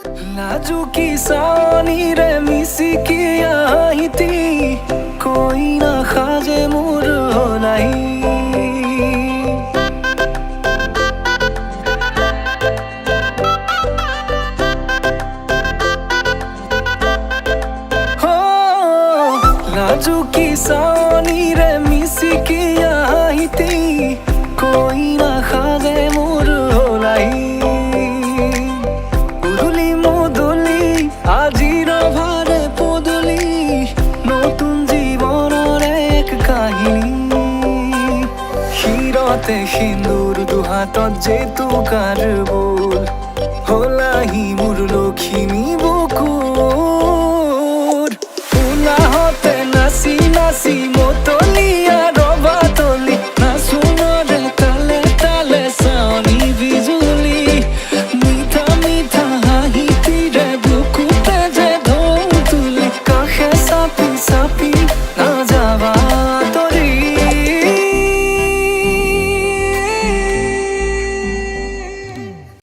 नाजुकी सानी रे मिसी की आई थी कोई ना खाजे मुर हो नहीं हो नाजुकी सानी रे मिसी की आई थी कोई ना खाजे मुर हो नहीं আজির ভারে পদলি নতুন জীবনের এক কাহিনী শিরতে সিন্দুর দুহাতত যেতু কারবুল হলাহি মোর লখিমী বুকুর উলাহতে নাচি নাচি মতলিয়া রবাতলি নাচুনরে তালে তালে চাৱনি বিজুলি মিঠা মিঠা হাঁহি তীৰে বুকুতে যে ঢৌ তুলি কাষে চাপি চাপি